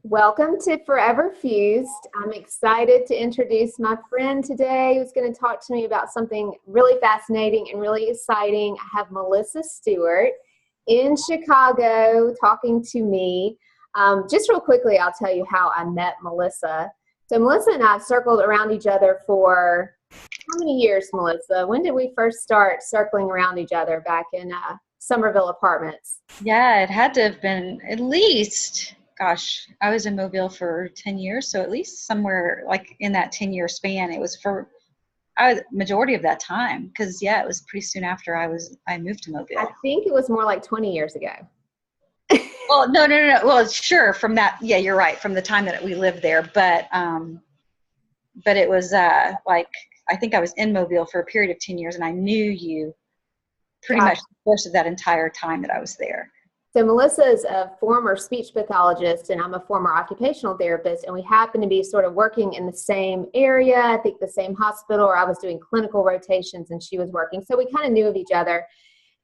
Welcome to Forever Fused. I'm excited to introduce my friend today who's going to talk to me about something really fascinating and really exciting. I have Melissa Stewart in Chicago talking to me. Just real quickly, I'll tell you how I met Melissa. So Melissa and I have circled around each other for how many years, Melissa? When did we first start circling around each other back in Somerville Apartments? Yeah, it had to have been at least, gosh, I was in Mobile for 10 years, so at least somewhere like in that 10-year span, it was for majority of that time. Because yeah, it was pretty soon after I moved to I Mobile. think it was more like 20 years ago. Well, no. Well, sure, from that, yeah, you're right, from the time that we lived there, but it was like I think I was in Mobile for a period of 10 years, and I knew you pretty Gosh. much the course of that entire time that I was there. So Melissa is a former speech pathologist and I'm a former occupational therapist, and we happen to be sort of working in the same area, I think the same hospital, or I was doing clinical rotations and she was working. So we kind of knew of each other.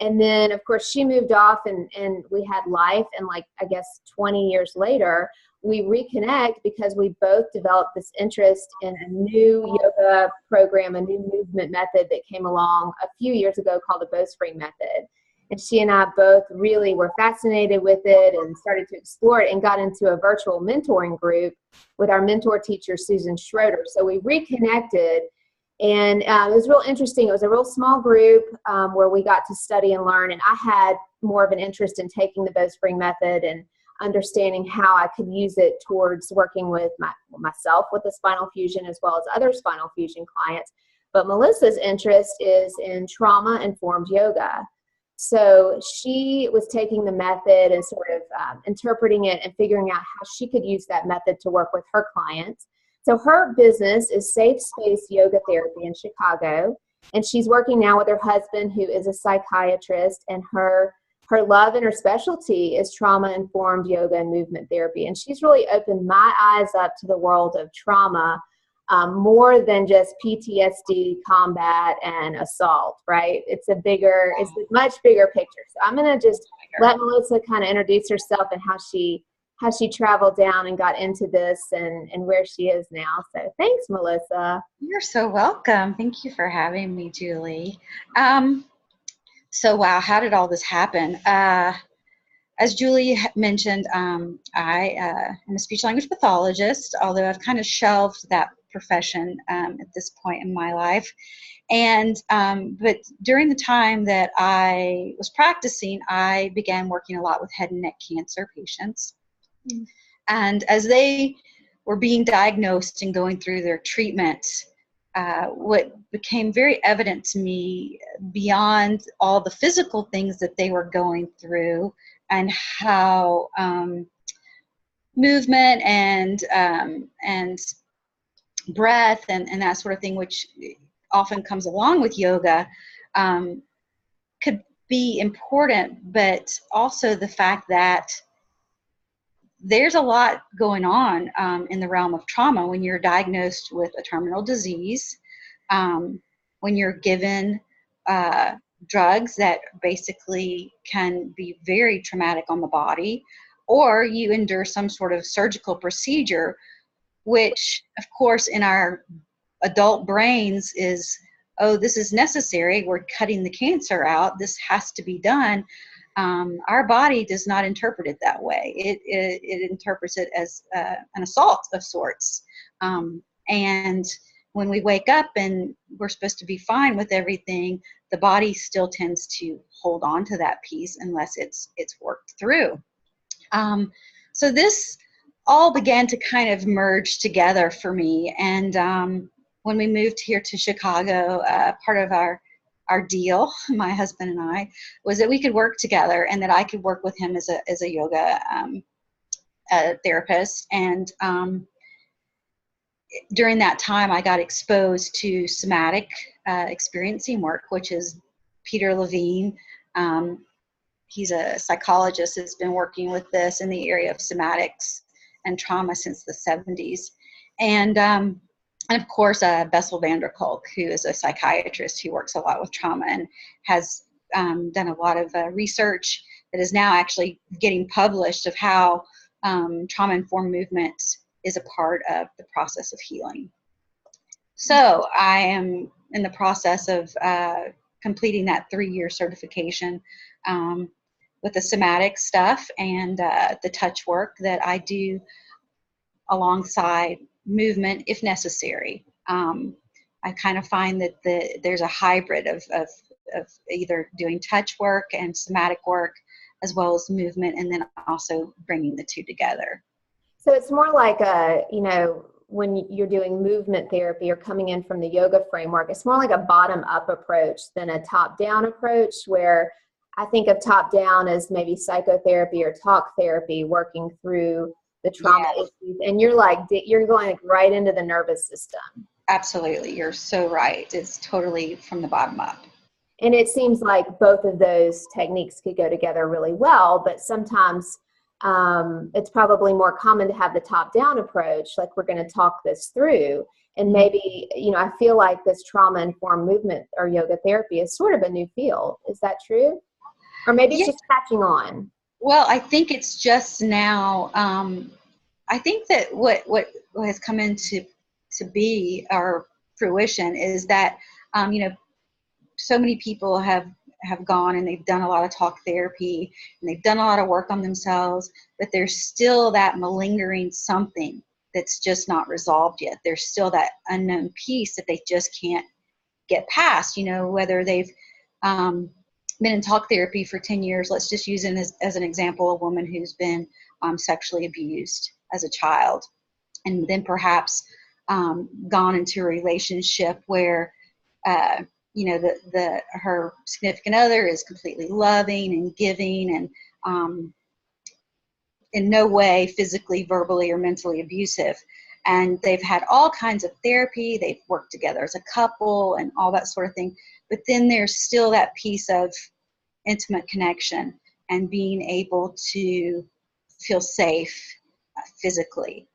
And then of course she moved off and we had life, and like I guess 20 years later we reconnect because we both developed this interest in a new yoga program, a new movement method that came along a few years ago called the Bowspring method. And she and I both really were fascinated with it and started to explore it and got into a virtual mentoring group with our mentor teacher, Susan Schroeder. So we reconnected, and it was real interesting. It was a real small group where we got to study and learn. And I had more of an interest in taking the Bowspring method and understanding how I could use it towards working with myself with the spinal fusion as well as other spinal fusion clients. But Melissa's interest is in trauma-informed yoga. So she was taking the method and sort of interpreting it and figuring out how she could use that method to work with her clients. So her business is Safe Space Yoga Therapy in Chicago, and she's working now with her husband, who is a psychiatrist, and her love and her specialty is trauma-informed yoga and movement therapy. And she's really opened my eyes up to the world of trauma, more than just PTSD, combat, and assault, right? It's a much bigger picture. So I'm going to just let Melissa kind of introduce herself and how she traveled down and got into this and where she is now. So thanks, Melissa. You're so welcome. Thank you for having me, Julie. So wow, how did all this happen? As Julie mentioned, I am a speech language pathologist, although I've kind of shelved that profession at this point in my life. And but during the time that I was practicing, I began working a lot with head and neck cancer patients. Mm. And as they were being diagnosed and going through their treatment, what became very evident to me beyond all the physical things that they were going through and how movement and breath and that sort of thing, which often comes along with yoga, could be important, but also the fact that there's a lot going on in the realm of trauma when you're diagnosed with a terminal disease, when you're given drugs that basically can be very traumatic on the body, or you endure some sort of surgical procedure, which, of course, in our adult brains is, oh, this is necessary. We're cutting the cancer out. This has to be done. Our body does not interpret it that way. It interprets it as an assault of sorts. And when we wake up and we're supposed to be fine with everything, the body still tends to hold on to that piece unless it's worked through. So this all began to kind of merge together for me. And when we moved here to Chicago, part of our deal, my husband and I, was that we could work together and that I could work with him as a yoga therapist. And during that time, I got exposed to somatic experiencing work, which is Peter Levine. He's a psychologist that's been working with this in the area of somatics and trauma since the 70s. And of course, Bessel van der Kolk, who is a psychiatrist who works a lot with trauma and has done a lot of research that is now actually getting published of how trauma-informed movement is a part of the process of healing. So I am in the process of completing that 3-year certification with the somatic stuff and the touch work that I do alongside movement if necessary. I kind of find that there's a hybrid of either doing touch work and somatic work as well as movement, and then also bringing the two together. So it's more like when you're doing movement therapy or coming in from the yoga framework, it's more like a bottom-up approach than a top-down approach, where I think of top-down as maybe psychotherapy or talk therapy, working through the trauma issues, and you're going right into the nervous system. Absolutely, you're so right. It's totally from the bottom up. And it seems like both of those techniques could go together really well, but sometimes it's probably more common to have the top-down approach, like we're going to talk this through. And maybe, I feel like this trauma-informed movement or yoga therapy is sort of a new field. Is that true? Or maybe it's just catching on. Well, I think it's just now. I think that what has come into to be our fruition is that, so many people have gone and they've done a lot of talk therapy and they've done a lot of work on themselves, but there's still that malingering something that's just not resolved yet. There's still that unknown piece that they just can't get past, whether they've been in talk therapy for 10 years. Let's just use it as an example, a woman who's been sexually abused as a child, and then perhaps gone into a relationship where her significant other is completely loving and giving and in no way physically, verbally, or mentally abusive. And they've had all kinds of therapy. They've worked together as a couple and all that sort of thing. But then there's still that piece of intimate connection and being able to feel safe physically.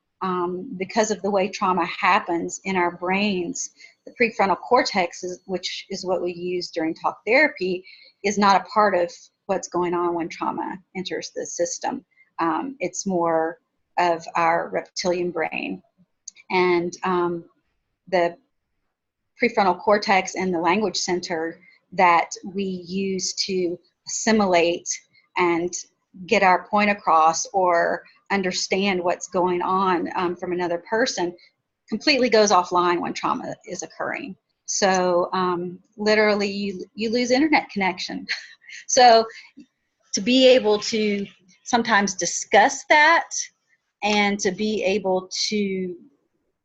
Because of the way trauma happens in our brains, the prefrontal cortex, which is what we use during talk therapy, is not a part of what's going on when trauma enters the system. It's more of our reptilian brain. And the prefrontal cortex and the language center that we use to assimilate and get our point across or understand what's going on from another person completely goes offline when trauma is occurring. So literally you lose internet connection. So to be able to sometimes discuss that and to be able to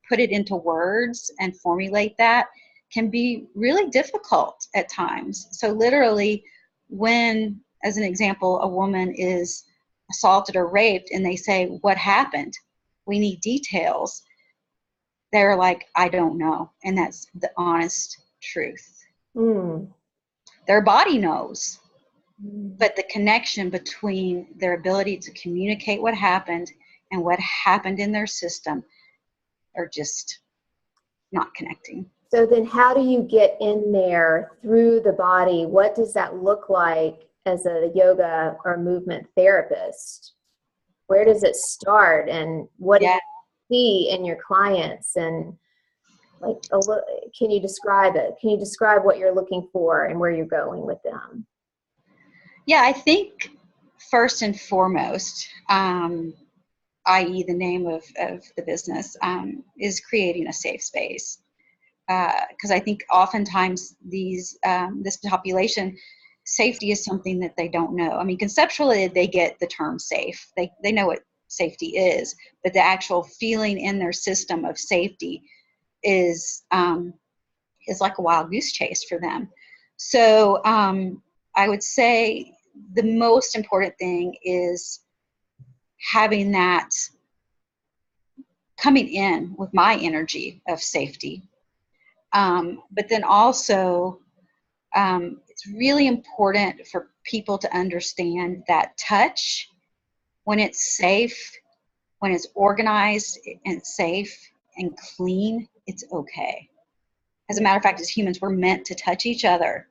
put it into words and formulate that can be really difficult at times. So literally when, as an example, a woman is assaulted or raped and they say, "What happened? We need details." They're like, "I don't know." And that's the honest truth. Their body knows, but the connection between their ability to communicate what happened and what happened in their system are just not connecting. So then how do you get in there through the body? What does that look like as a yoga or movement therapist? Where does it start, and what do you see in your clients? And can you describe it? Can you describe what you're looking for and where you're going with them? Yeah, I think first and foremost, i.e. the name of the business, is creating a safe space. Because I think oftentimes this population, safety is something that they don't know. I mean, conceptually, they get the term safe. They know what safety is, but the actual feeling in their system of safety is like a wild goose chase for them. So I would say the most important thing is having that coming in with my energy of safety. But then also, it's really important for people to understand that touch, when it's safe, when it's organized and safe and clean, it's okay. As a matter of fact, as humans, we're meant to touch each other.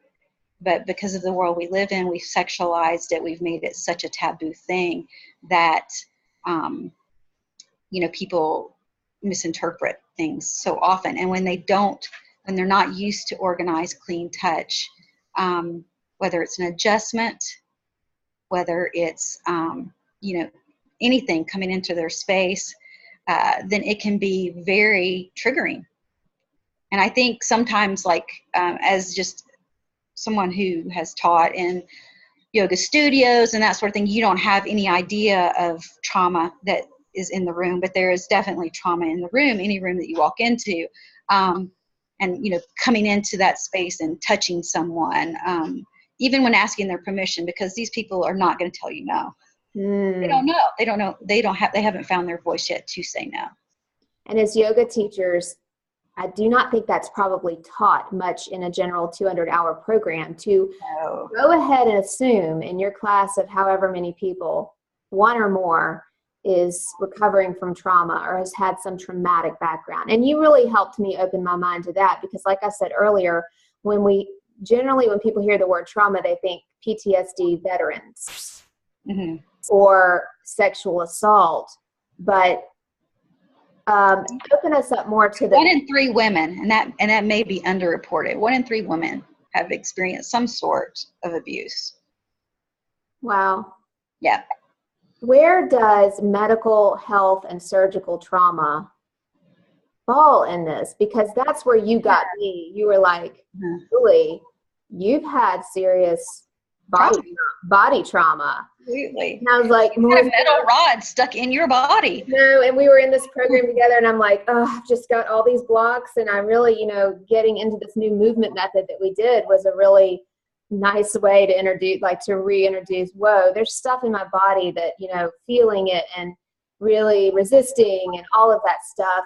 But because of the world we live in, we've sexualized it. We've made it such a taboo thing that people misinterpret things so often. And when they're not used to organized, clean touch, whether it's an adjustment, whether it's, anything coming into their space, then it can be very triggering. And I think sometimes, as just someone who has taught in yoga studios and that sort of thing, you don't have any idea of trauma that is in the room, but there is definitely trauma in the room, any room that you walk into. And coming into that space and touching someone, even when asking their permission, because these people are not going to tell you no. They don't know. They haven't found their voice yet to say no. And as yoga teachers, I do not think that's probably taught much in a general 200-hour program to go ahead and assume in your class of however many people, one or more is recovering from trauma or has had some traumatic background. And you really helped me open my mind to that, because like I said earlier, when people hear the word trauma, they think PTSD veterans or sexual assault. But open us up more to the 1 in 3 women, and that may be underreported. 1 in 3 women have experienced some sort of abuse. Wow. Yeah. Where does medical, health, and surgical trauma fall in this? Because that's where you got me. You were like, Julie, you've had serious body trauma. Absolutely. And I was like, you had a metal rod stuck in your body. No, and we were in this program together, and I'm like, I've just got all these blocks, and I really, getting into this new movement method that we did was a really nice way to reintroduce, whoa, there's stuff in my body that, feeling it and really resisting and all of that stuff,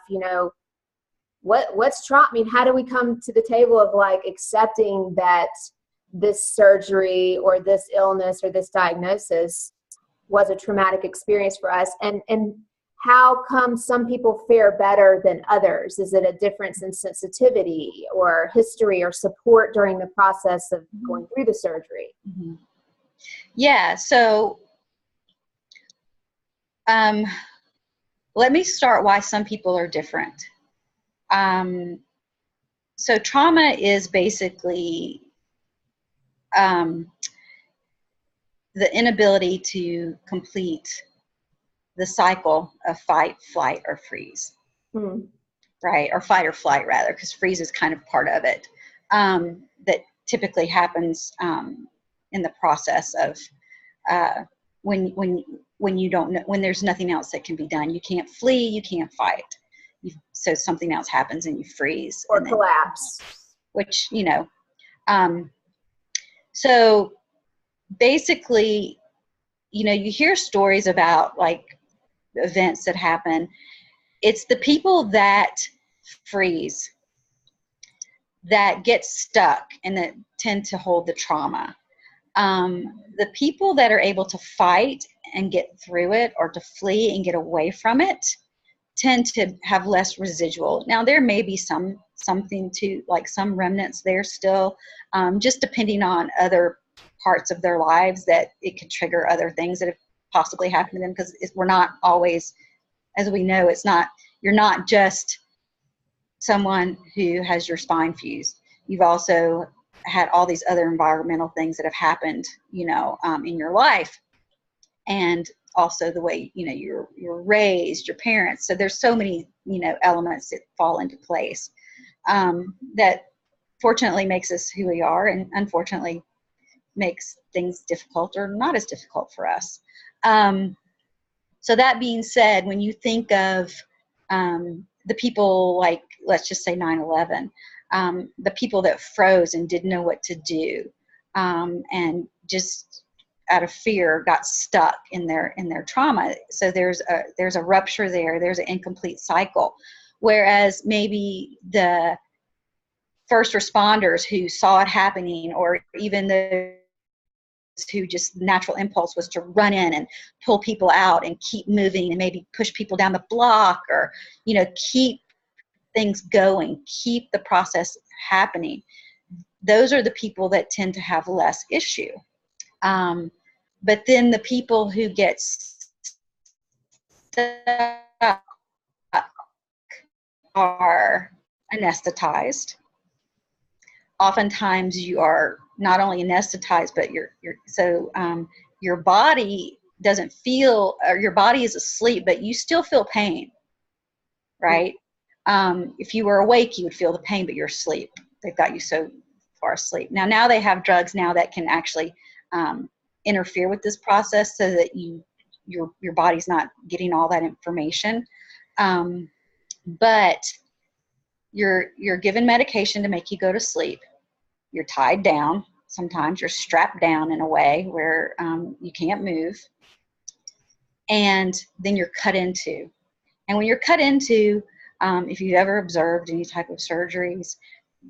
what's trauma? I mean, how do we come to the table of accepting that this surgery or this illness or this diagnosis was a traumatic experience for us, and how come some people fare better than others? Is it a difference in sensitivity or history or support during the process of going through the surgery? Yeah, so let me start why some people are different. So trauma is basically the inability to complete the cycle of fight, flight, or freeze, right? Or fight or flight, rather, because freeze is kind of part of it. That typically happens in the process of when you don't know, when there's nothing else that can be done. You can't flee, you can't fight. So something else happens and you freeze or collapse. Which so basically, you hear stories about events that happen. It's the people that freeze that get stuck and that tend to hold the trauma. The people that are able to fight and get through it, or to flee and get away from it, tend to have less residual. Now, there may be something to, some remnants there still, just depending on other parts of their lives that it could trigger other things that have possibly happened to them, because we're not always, as we know, you're not just someone who has your spine fused. You've also had all these other environmental things that have happened, in your life, and also the way, you're raised, your parents. So there's so many, elements that fall into place that fortunately makes us who we are, and unfortunately makes things difficult or not as difficult for us. So that being said, when you think of the people let's just say 9/11, the people that froze and didn't know what to do, and just out of fear got stuck in their trauma. So there's a rupture there. There's an incomplete cycle. Whereas maybe the first responders who saw it happening, or even the who just natural impulse was to run in and pull people out and keep moving and maybe push people down the block, or keep things going, keep the process happening. Those are the people that tend to have less issue. But then the people who get stuck are anesthetized. Oftentimes you are not only anesthetized, but your body doesn't feel, or your body is asleep, but you still feel pain, right? If you were awake, you would feel the pain, but you're asleep. They've got you so far asleep. Now they have drugs now that can actually interfere with this process so that your body's not getting all that information. But you're given medication to make you go to sleep. You're tied down. Sometimes you're strapped down in a way where you can't move. And then you're cut into. And when you're cut into, if you've ever observed any type of surgeries,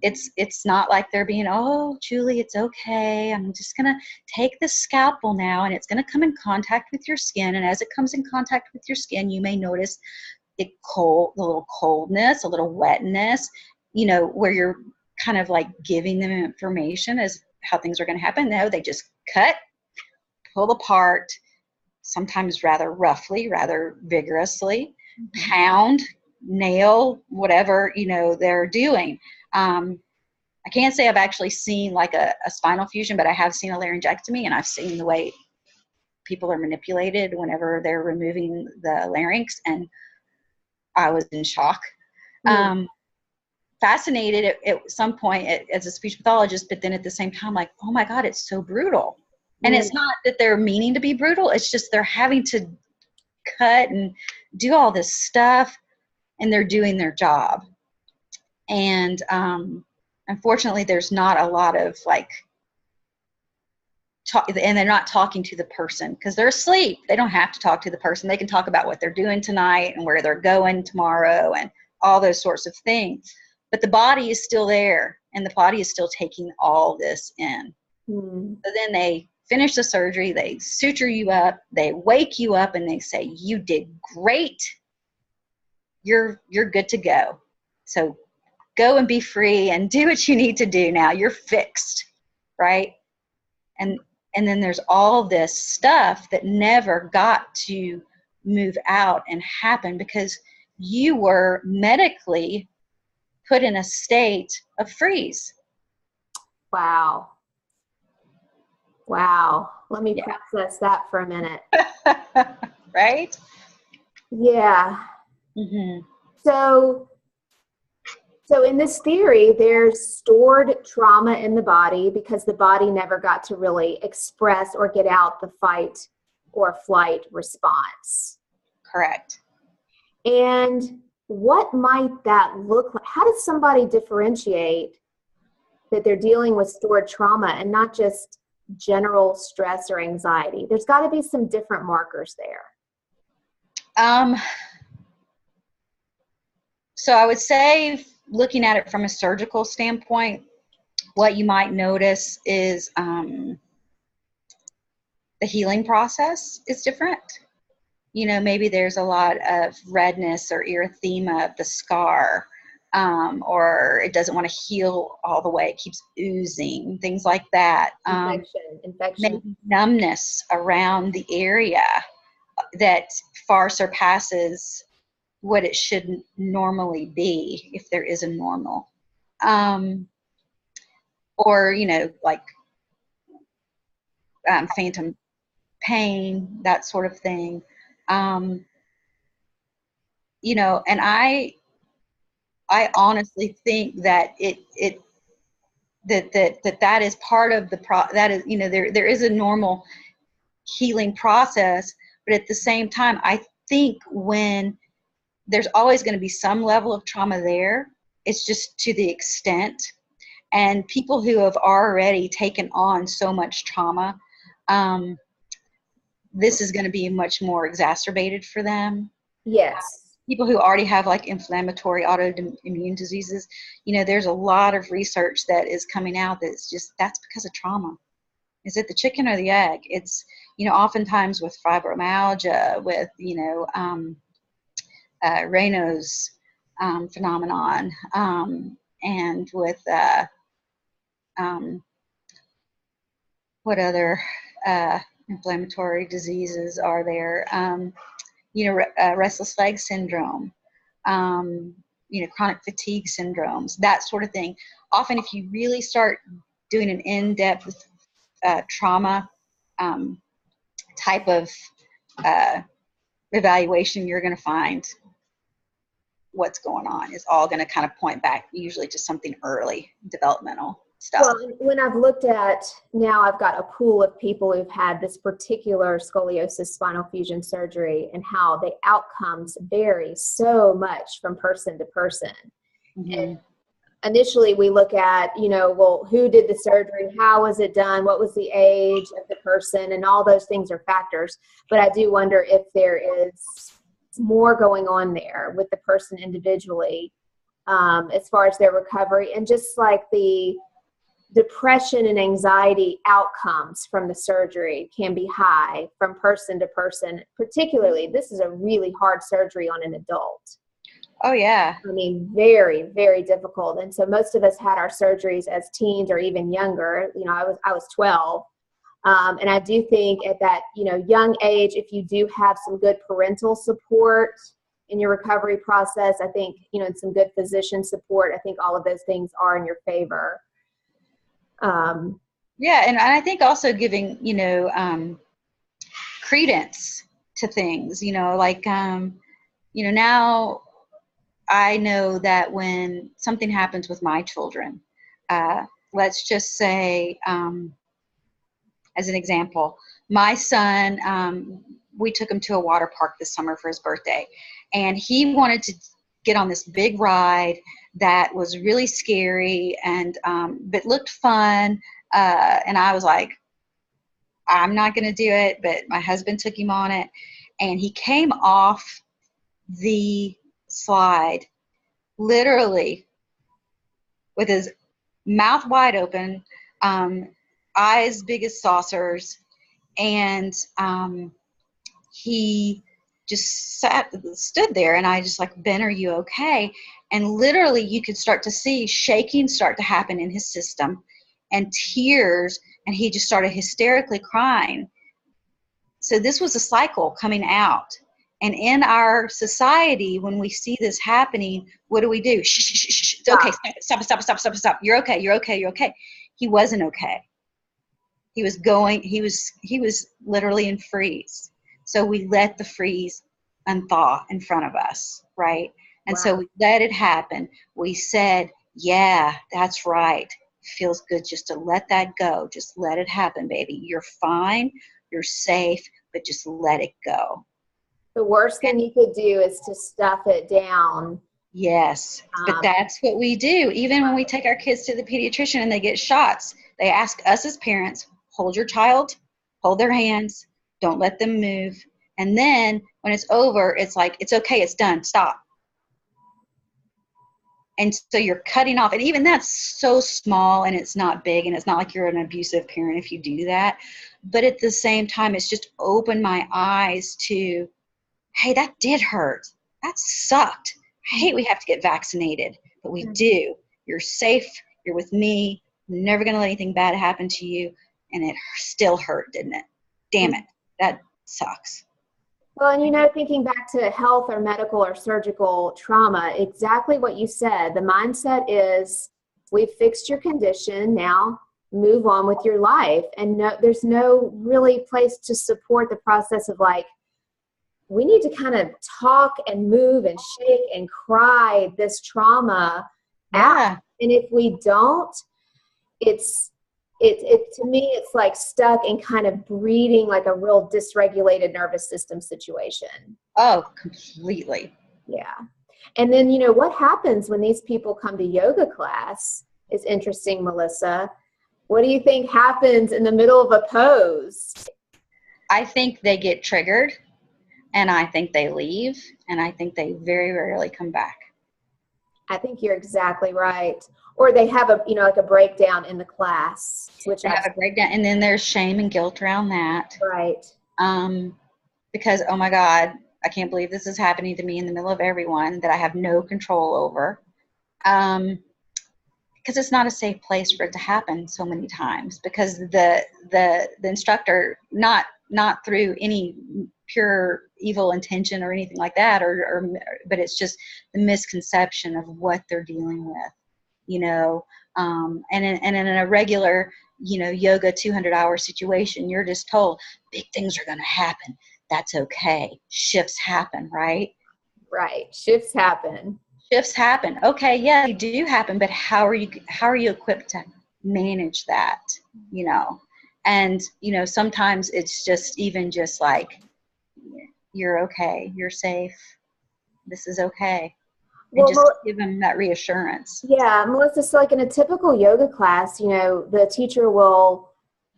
it's not like they're being, oh, Julie, it's okay. I'm just going to take the scalpel now, and it's going to come in contact with your skin. And as it comes in contact with your skin, you may notice the little coldness, a little wetness, where you're kind of like giving them information as how things are going to happen. No, they just cut, pull apart, sometimes rather roughly, rather vigorously, pound, nail, whatever, they're doing. I can't say I've actually seen like a spinal fusion, but I have seen a laryngectomy, and I've seen the way people are manipulated whenever they're removing the larynx, and I was in shock. Fascinated at some point as a speech pathologist, but then at the same time, like, oh my God, it's so brutal. And it's not that they're meaning to be brutal. It's just they're having to cut and do all this stuff, and they're doing their job. And unfortunately, there's not a lot of and they're not talking to the person because they're asleep. They don't have to talk to the person. They can talk about what they're doing tonight and where they're going tomorrow and all those sorts of things. But the body is still there, and the body is still taking all this in. So then they finish the surgery, they suture you up, they wake you up, and they say, you did great. You're good to go. So go and be free and do what you need to do now. You're fixed, right? And then there's all this stuff that never got to move out and happen because you were medically put in a state of freeze. Wow. Let me process that for a minute. Right? Yeah. Mm-hmm. So in this theory, there's stored trauma in the body because the body never got to really express or get out the fight or flight response. Correct. And what might that look like? How does somebody differentiate that they're dealing with stored trauma and not just general stress or anxiety? There's got to be some different markers there. So I would say, looking at it from a surgical standpoint, what you might notice is the healing process is different. Maybe there's a lot of redness or erythema of the scar, or it doesn't want to heal all the way. It keeps oozing, things like that. Infection. Maybe numbness around the area that far surpasses what it should normally be, if there is a normal. Or, phantom pain, that sort of thing. And I honestly think that that is part of that is, there is a normal healing process, but at the same time, I think when there's always going to be some level of trauma there, it's just to the extent. And people who have already taken on so much trauma, this is going to be much more exacerbated for them. Yes. People who already have inflammatory autoimmune diseases, there's a lot of research that is coming out that's because of trauma. Is it the chicken or the egg? It's, oftentimes with fibromyalgia, with, Raynaud's phenomenon, and with what other inflammatory diseases are there? restless leg syndrome, chronic fatigue syndromes, that sort of thing. Often if you really start doing an in-depth trauma type of evaluation, you're going to find what's going on is all going to kind of point back usually to something early developmental stuff. Well, when I've looked at, now I've got a pool of people who've had this particular scoliosis spinal fusion surgery and how the outcomes vary so much from person to person. Mm-hmm. And initially we look at, well, who did the surgery? How was it done? What was the age of the person? And all those things are factors. But I do wonder if there is more going on there with the person individually, as far as their recovery, and just like the depression and anxiety outcomes from the surgery can be high from person to person. Particularly, this is a really hard surgery on an adult. Oh yeah. I mean, very, very difficult. And so most of us had our surgeries as teens or even younger. I was 12. And I do think at that, young age, if you do have some good parental support in your recovery process, I think, and some good physician support, I think all of those things are in your favor. Yeah. And I think also giving, credence to things, now I know that when something happens with my children, let's just say, as an example, my son, we took him to a water park this summer for his birthday, and he wanted to get on this big ride that was really scary and but looked fun, and I was like, I'm not going to do it, but my husband took him on it, and he came off the slide literally with his mouth wide open, eyes big as saucers, and he just stood there, and I just like, Ben, are you okay? And literally you could start to see shaking start to happen in his system and tears, and he just started hysterically crying. So this was a cycle coming out. And in our society, when we see this happening, what do we do? Shh, shh, shh, shh. It's okay. Stop. You're okay. He wasn't okay. He was literally in freeze. So we let the freeze unthaw in front of us, right? And so we let it happen. We said, yeah, that's right. Feels good just to let that go. Just let it happen, baby. You're fine. You're safe, but just let it go. The worst thing you could do is to stuff it down. Yes, but that's what we do. Even when we take our kids to the pediatrician and they get shots, they ask us as parents, hold your child, hold their hands, don't let them move. And then when it's over, it's like, it's okay, it's done, stop. And so you're cutting off. And even that's so small, and it's not big, and it's not like you're an abusive parent if you do that. But at the same time, it's just opened my eyes to, hey, that did hurt. That sucked. I hate we have to get vaccinated, but we do. You're safe. You're with me. I'm never going to let anything bad happen to you. And it still hurt, didn't it? Damn it. That sucks. Well, and thinking back to health or medical or surgical trauma, exactly what you said. The mindset is, we've fixed your condition, now move on with your life. And there's no really place to support the process of like, we need to kind of talk and move and shake and cry this trauma out. And if we don't, to me, it's like stuck and kind of breeding like a real dysregulated nervous system situation. Oh, completely. Yeah. And then, what happens when these people come to yoga class is interesting, Melissa. What do you think happens in the middle of a pose? I think they get triggered, and I think they leave, and I think they very rarely come back. I think you're exactly right. Or they have like a breakdown in the class. They have a breakdown, and then there's shame and guilt around that. Right. Because, oh my God, I can't believe this is happening to me in the middle of everyone that I have no control over. Because it's not a safe place for it to happen so many times. Because the instructor, not through any pure evil intention or anything like that, but it's just the misconception of what they're dealing with, and in a regular, yoga 200-hour situation, you're just told big things are going to happen. That's okay. Shifts happen, right? Right. Shifts happen. Shifts happen. Okay, yeah, they do happen, but how are you equipped to manage that? And sometimes it's just even just like, you're okay, you're safe, this is okay, and Well, just give them that reassurance. Yeah, Melissa, so like in a typical yoga class, the teacher will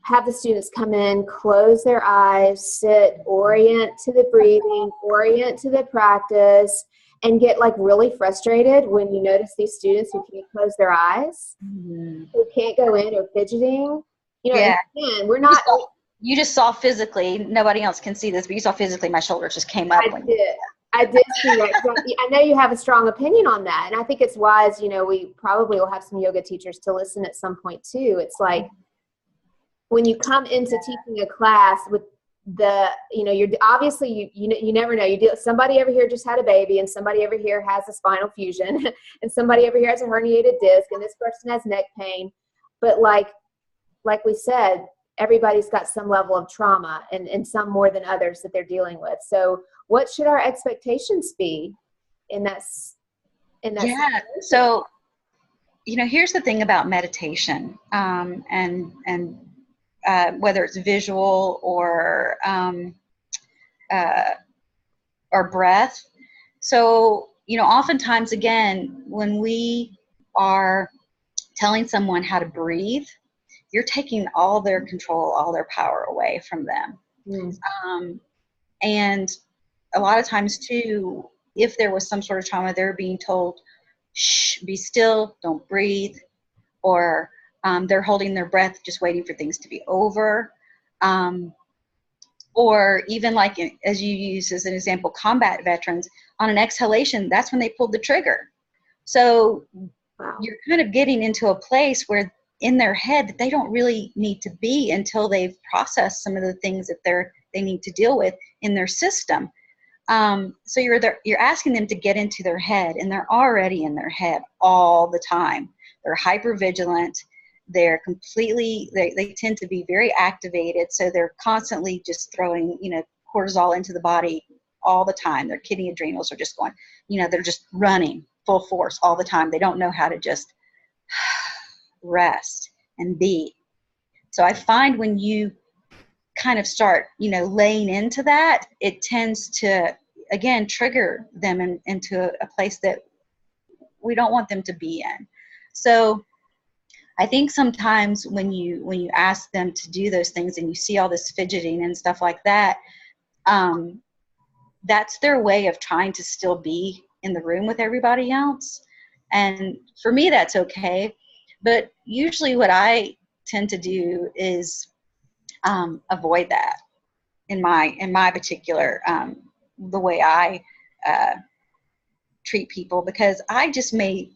have the students come in, close their eyes, sit, orient to the breathing, orient to the practice, and get like really frustrated when you notice these students who can't close their eyes, who can't go in or fidgeting. Yeah. And we're not. You just saw physically, nobody else can see this, but you saw physically my shoulders just came up. I did see that. I know you have a strong opinion on that, and I think it's wise. We probably will have some yoga teachers to listen at some point too. It's like when you come into teaching a class with you're obviously you never know. Somebody over here just had a baby, and somebody over here has a spinal fusion, and somebody over here has a herniated disc, and this person has neck pain. But like we said, everybody's got some level of trauma, and some more than others that they're dealing with. So what should our expectations be in that Yeah. situation? So, here's the thing about meditation, and whether it's visual or breath. So, oftentimes, again, when we are telling someone how to breathe, you're taking all their control, all their power away from them. And a lot of times too, if there was some sort of trauma, they're being told, shh, be still, don't breathe, or they're holding their breath, just waiting for things to be over. Or even like, as you use as an example, combat veterans, on an exhalation, that's when they pulled the trigger. So you're kind of getting into a place where in their head that they don't really need to be until they've processed some of the things that they need to deal with in their system. So you're asking them to get into their head, and they're already in their head all the time. They're hypervigilant. They're completely, they tend to be very activated. So they're constantly just throwing, cortisol into the body all the time. Their kidney adrenals are just going, they're just running full force all the time. They don't know how to just rest and be. So I find when you kind of start, laying into that, it tends to, again, trigger them into a place that we don't want them to be in. So I think sometimes when you ask them to do those things and you see all this fidgeting and stuff like that, that's their way of trying to still be in the room with everybody else. And for me, that's okay. But usually what I tend to do is avoid that in my particular, the way I treat people, because I just may,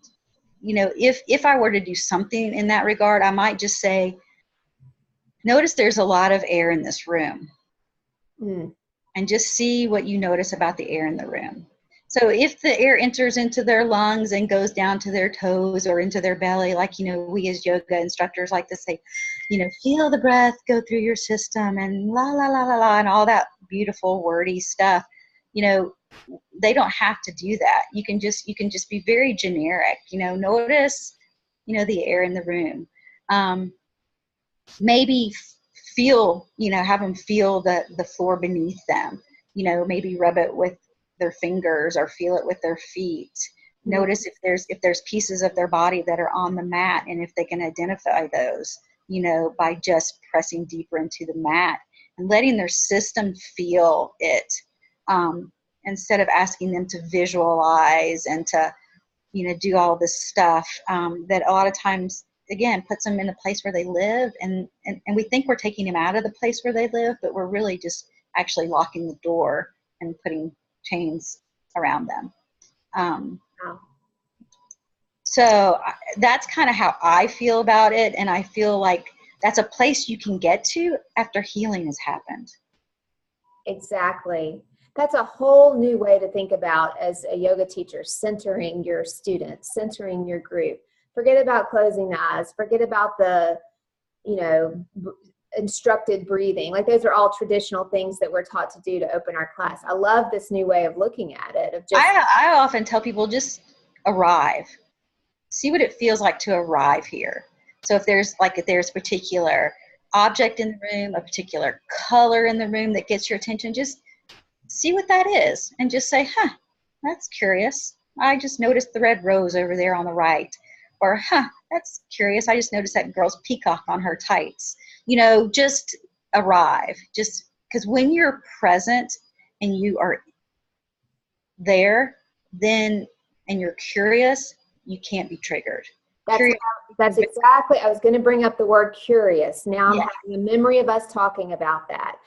if I were to do something in that regard, I might just say, notice there's a lot of air in this room. And just see what you notice about the air in the room. So if the air enters into their lungs and goes down to their toes or into their belly, like, we as yoga instructors like to say, feel the breath go through your system and la, la, la, la, la, and all that beautiful wordy stuff. They don't have to do that. You can just be very generic, notice, the air in the room. Maybe feel, have them feel the floor beneath them, maybe rub it with their fingers or feel it with their feet. Notice if there's pieces of their body that are on the mat, and if they can identify those, by just pressing deeper into the mat and letting their system feel it, instead of asking them to visualize and to, do all this stuff, that a lot of times, again, puts them in a place where they live, and we think we're taking them out of the place where they live, but we're really just actually locking the door and putting chains around them. So that's kind of how I feel about it, and I feel like that's a place you can get to after healing has happened. Exactly. That's a whole new way to think about as a yoga teacher, centering your students, centering your group. Forget about closing the eyes. Forget about the, instructed breathing. Like those are all traditional things that we're taught to do to open our class. I love this new way of looking at it. Of just, I often tell people just arrive. See what it feels like to arrive here. So if there's a particular object in the room, a particular color in the room that gets your attention, just see what that is and just say, that's curious. I just noticed the red rose over there on the right. Or, that's curious. I just noticed that girl's peacock on her tights. Just arrive. Just because when you're present and you are there, then, and you're curious, you can't be triggered. That's exactly, I was going to bring up the word curious. Now I'm having a memory of us talking about that.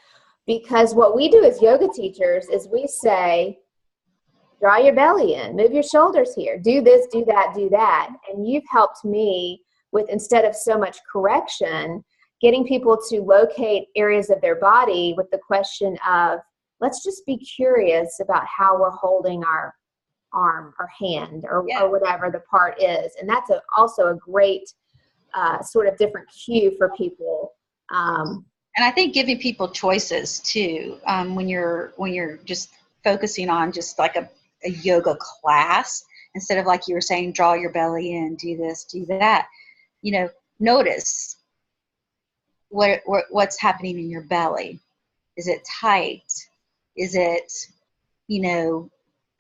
Because what we do as yoga teachers is we say, draw your belly in, move your shoulders here, do this, do that, do that. And you've helped me with, instead of so much correction, getting people to locate areas of their body with the question of, let's just be curious about how we're holding our arm or hand or whatever the part is. And that's also a great sort of different cue for people. And I think giving people choices too, when you're just focusing on just like a yoga class, instead of like you were saying, draw your belly in, do this, do that, notice what's happening in your belly. Is it tight? Is it,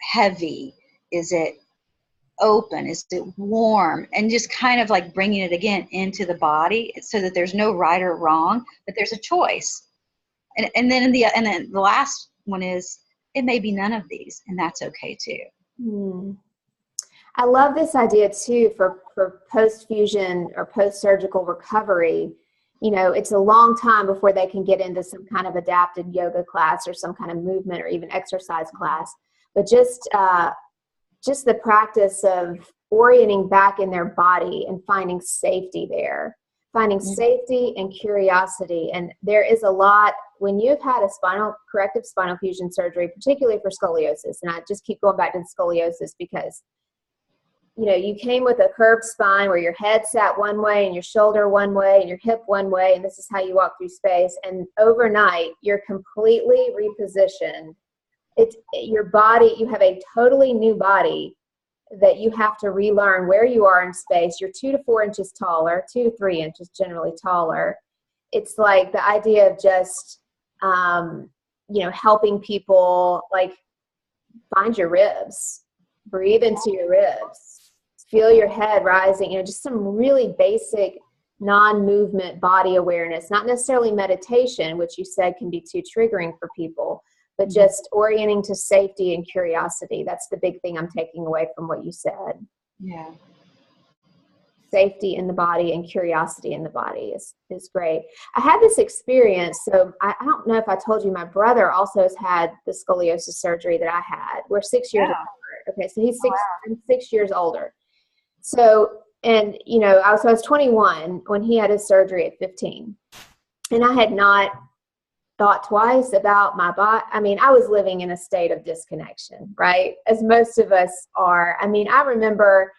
heavy? Is it open? Is it warm? And just kind of like bringing it again into the body so that there's no right or wrong, but there's a choice. And then the last one is, it may be none of these, and that's okay too. I love this idea too for post-fusion or post-surgical recovery. It's a long time before they can get into some kind of adapted yoga class or some kind of movement or even exercise class. But just the practice of orienting back in their body and finding safety there, finding safety and curiosity. And there is a lot, when you've had a corrective spinal fusion surgery, particularly for scoliosis, and I just keep going back to the scoliosis because, you came with a curved spine where your head sat one way and your shoulder one way and your hip one way, and this is how you walk through space. And overnight, you're completely repositioned. It's your body, you have a totally new body that you have to relearn where you are in space. You're 2 to 4 inches taller, 2 to 3 inches generally taller. It's like the idea of just, helping people like find your ribs, breathe into your ribs, feel your head rising, just some really basic non-movement body awareness, not necessarily meditation, which you said can be too triggering for people, but just orienting to safety and curiosity. That's the big thing I'm taking away from what you said. Yeah. Safety in the body and curiosity in the body is great. I had this experience. So I don't know if I told you, my brother also has had the scoliosis surgery that I had. We're 6 years apart. Okay. So he's I'm 6 years older. So, and I was 21 when he had his surgery at 15, and I had not thought twice about my body. I mean, I was living in a state of disconnection, right? As most of us are. I mean, I remember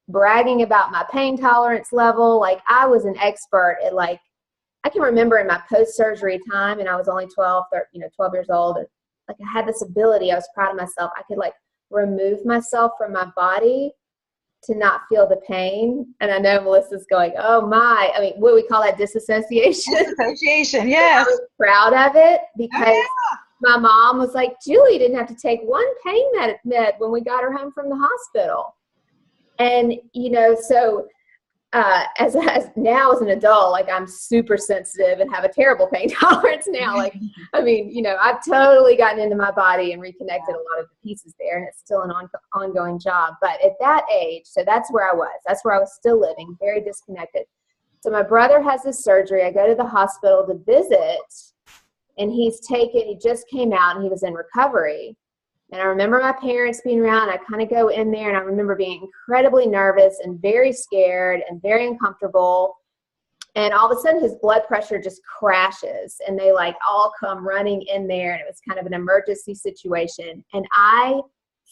bragging about my pain tolerance level. Like I was an expert at I can remember in my post-surgery time, and I was only 12 years old. Like I had this ability. I was proud of myself. I could remove myself from my body to not feel the pain. And I know Melissa's going, oh my, I mean, what do we call that? Disassociation? Disassociation, yes. I was proud of it because my mom was like, Julie didn't have to take one pain med when we got her home from the hospital. And, so as now as an adult, I'm super sensitive and have a terrible pain tolerance now. I've totally gotten into my body and reconnected a lot of the pieces there, and it's still an ongoing job. But at that age, so that's where I was. That's where I was still living, very disconnected. So my brother has this surgery. I go to the hospital to visit, and he just came out and he was in recovery. And I remember my parents being around. I kind of go in there, and I remember being incredibly nervous and very scared and very uncomfortable. And all of a sudden his blood pressure just crashes and they like all come running in there. And it was kind of an emergency situation. And I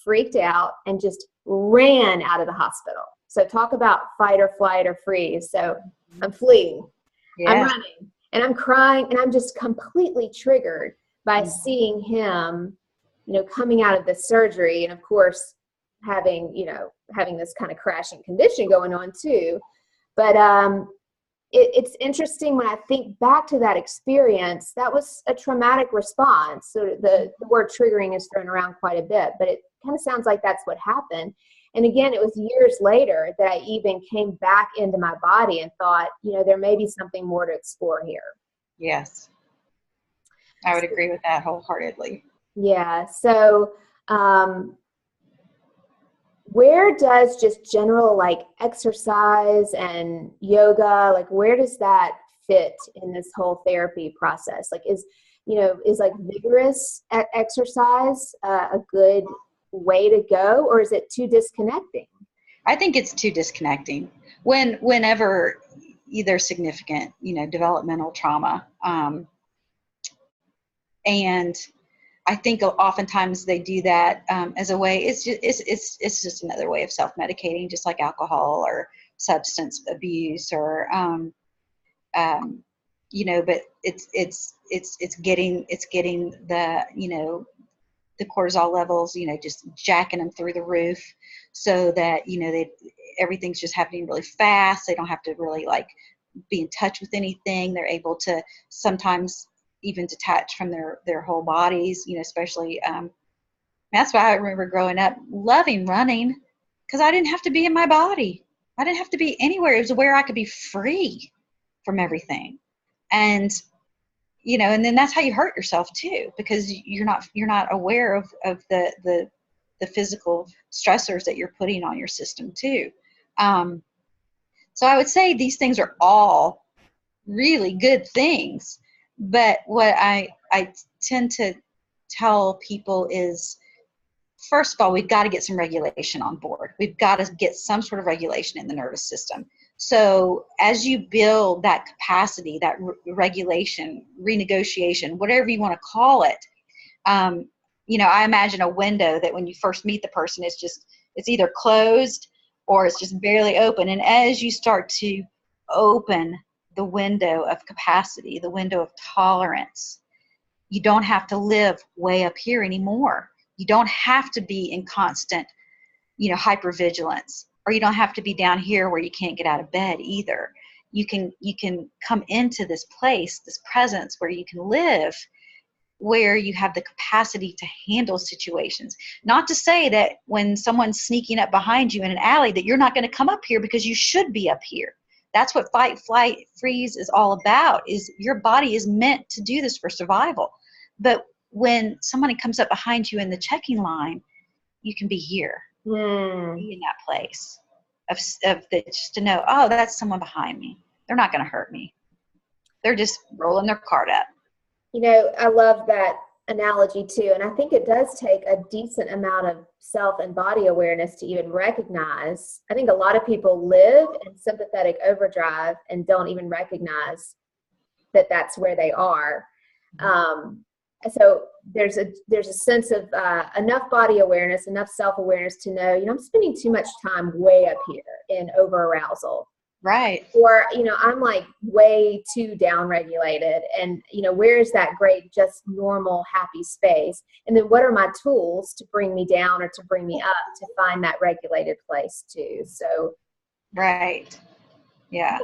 freaked out and just ran out of the hospital. So talk about fight or flight or freeze. So I'm fleeing, I'm running, and I'm crying, and I'm just completely triggered by seeing him, coming out of the surgery. And of course, having this kind of crashing condition going on too. But it's interesting when I think back to that experience, that was a traumatic response. So the word triggering is thrown around quite a bit, but it kind of sounds like that's what happened. And again, it was years later that I even came back into my body and thought, there may be something more to explore here. Yes. I would agree with that wholeheartedly. Yeah. So, where does just general like exercise and yoga, like where does that fit in this whole therapy process? Like is like vigorous exercise a good way to go, or is it too disconnecting? I think it's too disconnecting. Whenever there's significant, developmental trauma, and I think oftentimes they do that as a way. It's just another way of self-medicating, just like alcohol or substance abuse, or But it's getting the the cortisol levels, just jacking them through the roof, so that everything's just happening really fast. They don't have to really like be in touch with anything. They're able to sometimes even detach from their whole bodies, especially, that's why I remember growing up loving running, because I didn't have to be in my body. I didn't have to be anywhere. It was where I could be free from everything. And, and then that's how you hurt yourself too, because you're not aware of the physical stressors that you're putting on your system too. So I would say these things are all really good things. But what I tend to tell people is, first of all, we've got to get some regulation on board. We've got to get some sort of regulation in the nervous system. So as you build that capacity, that regulation, renegotiation, whatever you want to call it, I imagine a window that when you first meet the person, it's either closed or it's just barely open. And as you start to open the window of capacity, the window of tolerance, you don't have to live way up here anymore. You don't have to be in constant, hypervigilance, or you don't have to be down here where you can't get out of bed either. You can come into this place, this presence where you can live, where you have the capacity to handle situations. Not to say that when someone's sneaking up behind you in an alley that you're not going to come up here, because you should be up here. That's what fight, flight, freeze is all about, is your body is meant to do this for survival. But when somebody comes up behind you in the checking line, you can be here, be in that place of just to know, oh, that's someone behind me. They're not going to hurt me. They're just rolling their cart up. I love that analogy too. And I think it does take a decent amount of self and body awareness to even recognize. I think a lot of people live in sympathetic overdrive and don't even recognize that that's where they are. So there's a sense of enough body awareness, enough self-awareness to know, I'm spending too much time way up here in over-arousal. Right. Or, I'm like way too down-regulated, and, where is that great, just normal, happy space? And then what are my tools to bring me down or to bring me up to find that regulated place too? So. Right. Yeah.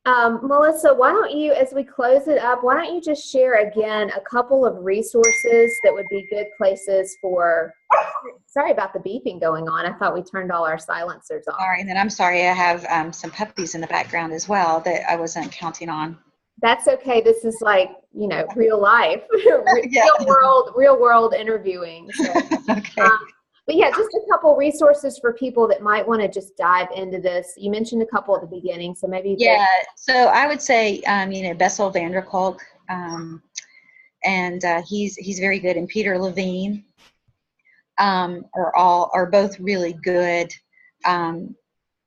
Melissa, why don't you, as we close it up, why don't you just share again a couple of resources that would be good places for, sorry about the beeping going on. I thought we turned all our silencers off. All right, and then I'm sorry, I have some puppies in the background as well that I wasn't counting on. That's okay. This is like, real life, real world interviewing. So, okay. But yeah, just a couple resources for people that might want to just dive into this. You mentioned a couple at the beginning, so maybe. Yeah, so I would say, Bessel van der Kolk, and he's very good, and Peter Levine are both really good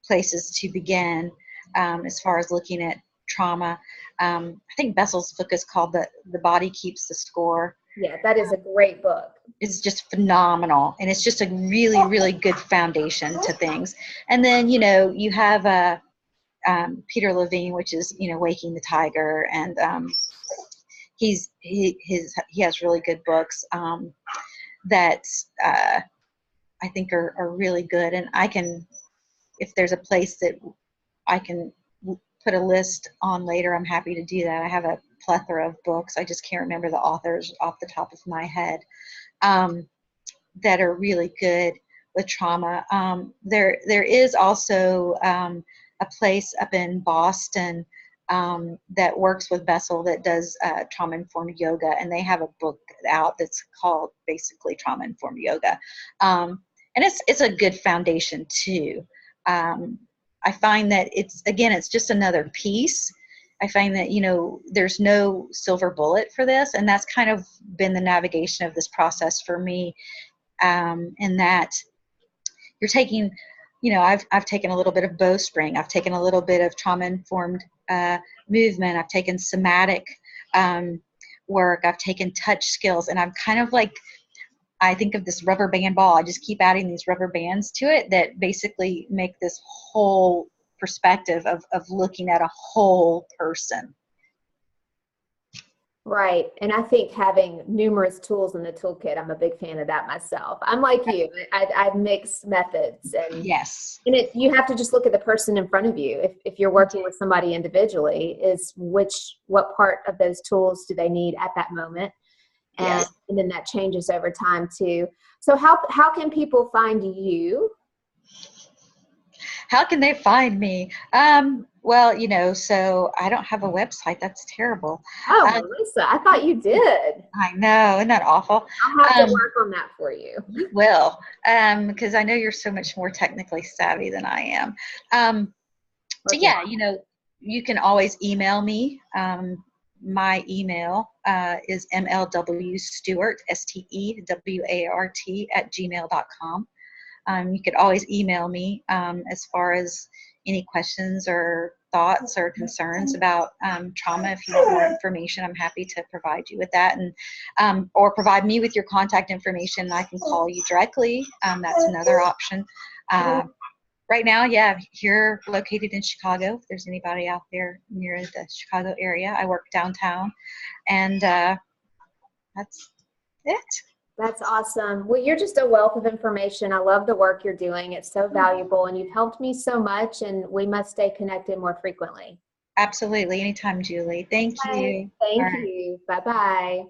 places to begin as far as looking at trauma. I think Bessel's book is called The Body Keeps the Score. Yeah, that is a great book. It's just phenomenal, and it's just a really, really good foundation to things. And then, you know, you have Peter Levine, which is, you know, Waking the Tiger, and he has really good books that I think are really good. And I can, if there's a place that I can put a list on later, I'm happy to do that. I have a plethora of books. I just can't remember the authors off the top of my head that are really good with trauma. There is also a place up in Boston that works with Bessel that does trauma-informed yoga, and they have a book out that's called basically Trauma-Informed Yoga. And it's a good foundation too. I find that it's just another piece. I find that, you know, there's no silver bullet for this, and that's kind of been the navigation of this process for me, in that you're taking, you know, I've taken a little bit of bowstring, I've taken a little bit of trauma-informed movement, I've taken somatic work, I've taken touch skills, and I'm kind of like, I think of this rubber band ball. I just keep adding these rubber bands to it that basically make this whole perspective of looking at a whole person. Right. And I think having numerous tools in the toolkit, I'm a big fan of that myself. I'm like you. I mix methods. And yes. And you have to just look at the person in front of you. If you're working with somebody individually, is what part of those tools do they need at that moment? And then that changes over time too. So how can people find you? How can they find me? Well, you know, so I don't have a website. That's terrible. Oh, Melissa, I thought you did. I know. Isn't that awful? I'll have to work on that for you. You will, because I know you're so much more technically savvy than I am. So yeah, you know, you can always email me. My email is mlwstewart, stewart @gmail.com. You could always email me as far as any questions or thoughts or concerns about trauma. If you want more information, I'm happy to provide you with that, and or provide me with your contact information. I can call you directly. That's another option. Right now, yeah, here located in Chicago. If there's anybody out there near the Chicago area, I work downtown, and that's it. That's awesome. Well, you're just a wealth of information. I love the work you're doing. It's so valuable, and you've helped me so much, and we must stay connected more frequently. Absolutely. Anytime, Julie. Thank you. Thank you. Bye-bye.